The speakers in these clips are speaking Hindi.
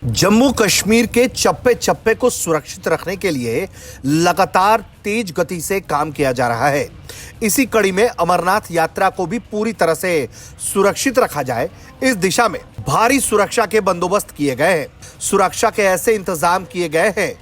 जम्मू कश्मीर के चप्पे चप्पे को सुरक्षित रखने के लिए लगातार तेज गति से काम किया जा रहा है। इसी कड़ी में अमरनाथ यात्रा को भी पूरी तरह से सुरक्षित रखा जाए, इस दिशा में भारी सुरक्षा के बंदोबस्त किए गए हैं। सुरक्षा के ऐसे इंतजाम किए गए हैं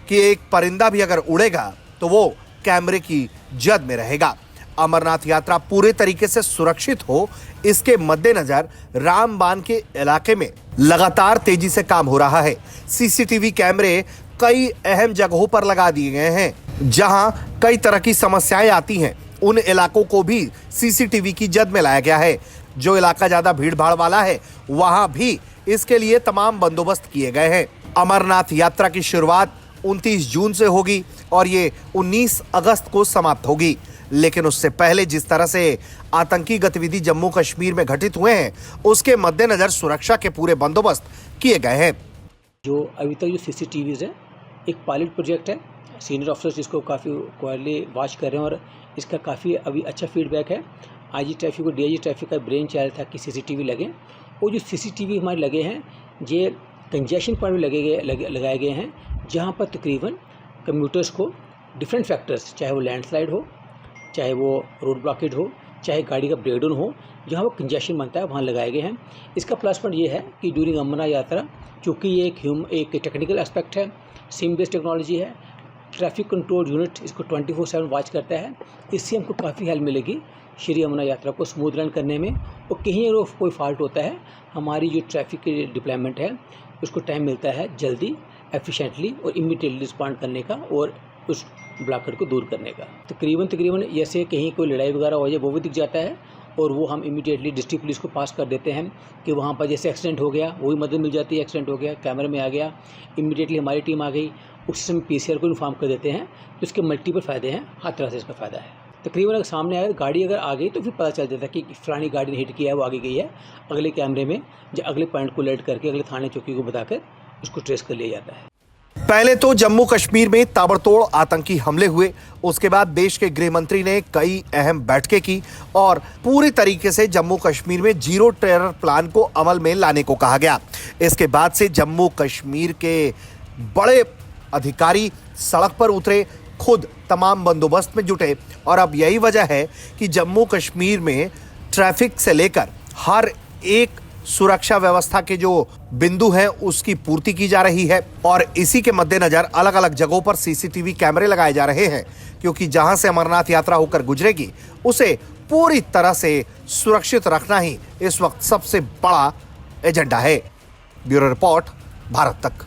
कि एक परिंदा भी अगर उड़ेगा तो वो कैमरे की जद में रहेगा। अमरनाथ यात्रा पूरे तरीके से सुरक्षित हो, इसके मद्देनजर रामबान के इलाके में लगातार तेजी से काम हो रहा है। सीसीटीवी कैमरे कई अहम जगहों पर लगा दिए गए हैं। जहां कई तरह की समस्याएं आती हैं, उन इलाकों को भी सीसीटीवी की जद में लाया गया है। जो इलाका ज्यादा भीड़ भाड़ वाला है, वहां भी इसके लिए तमाम बंदोबस्त किए गए हैं। अमरनाथ यात्रा की शुरुआत 29 जून से होगी और ये 19 अगस्त को समाप्त होगी। लेकिन उससे पहले जिस तरह से आतंकी गतिविधि जम्मू कश्मीर में घटित हुए हैं, उसके मद्देनजर सुरक्षा के पूरे बंदोबस्त किए गए हैं। जो अभी तक जो सीसीटीवीज है, एक पायलट प्रोजेक्ट है। सीनियर ऑफिसर्स इसको काफ़ी क्वालिटी वॉच कर रहे हैं और इसका काफ़ी अभी अच्छा फीडबैक है। आईजी ट्रैफिक और डीआईजी ट्रैफिक का ब्रेन चाह रहा था कि सीसीटीवी लगे, और जो सीसीटीवी हमारे लगे हैं ये कंजेशन पॉइंट में लगाए गए हैं, जहाँ पर तकरीबन कम्यूटर्स को डिफरेंट फैक्टर्स, चाहे वो लैंडस्लाइड हो, चाहे वो रोड ब्लॉकेज हो, चाहे गाड़ी का ब्रेकडाउन हो, जहाँ वो कंजेशन बनता है वहाँ लगाए गए हैं। इसका प्लस पॉइंट ये है कि ड्यूरिंग अमरनाथ यात्रा, चूँकि ये एक टेक्निकल एस्पेक्ट है, सिम बेस्ड टेक्नोलॉजी है, ट्रैफिक कंट्रोल यूनिट इसको 24/7 वॉच करता है। इससे हमको काफ़ी हेल्प मिलेगी श्री अमरनाथ यात्रा को स्मूथ रन करने में। और कहीं अगर कोई फॉल्ट होता है, हमारी जो ट्रैफिक की डिप्लॉयमेंट है उसको टाइम मिलता है जल्दी, एफिशिएंटली और इमीडिएटली रिस्पॉन्ड करने का और उस ब्लॉकर को दूर करने का। तकरीबन जैसे कहीं कोई लड़ाई वगैरह हो जाए वो भी दिख जाता है, और वो हम इमीडिएटली डिस्ट्रिक्ट पुलिस को पास कर देते हैं कि वहाँ पर जैसे एक्सीडेंट हो गया, वही मदद मिल जाती है। एक्सीडेंट हो गया, कैमरे में आ गया, इमीडिएटली हमारी टीम आ गई, उस समय पीसीआर को इन्फॉर्म कर देते हैं। तो इसके मल्टीपल फ़ायदे हैं, हर तरह से इसका फ़ायदा है। तकरीबन अगर सामने आए गाड़ी अगर आ गई तो फिर पता चल जाता है कि फलानी गाड़ी ने हिट किया है, वो आगे गई है। अगले कैमरे में जो अगले पॉइंट को अलर्ट करके अगले थाने चौकी को बताकर उसको ट्रेस कर लिया जाता है। पहले तो जम्मू कश्मीर में ताबड़तोड़ आतंकी हमले हुए, उसके बाद देश के गृह मंत्री ने कई अहम बैठकें की और पूरी तरीके से जम्मू कश्मीर में जीरो टेरर प्लान को अमल में लाने को कहा गया। इसके बाद से जम्मू कश्मीर के बड़े अधिकारी सड़क पर उतरे, खुद तमाम बंदोबस्त में जुटे, और अब यही वजह है कि जम्मू कश्मीर में ट्रैफिक से लेकर हर एक सुरक्षा व्यवस्था के जो बिंदु हैं उसकी पूर्ति की जा रही है। और इसी के मद्देनजर अलग अलग जगहों पर सीसीटीवी कैमरे लगाए जा रहे हैं, क्योंकि जहां से अमरनाथ यात्रा होकर गुजरेगी उसे पूरी तरह से सुरक्षित रखना ही इस वक्त सबसे बड़ा एजेंडा है। ब्यूरो रिपोर्ट, भारत तक।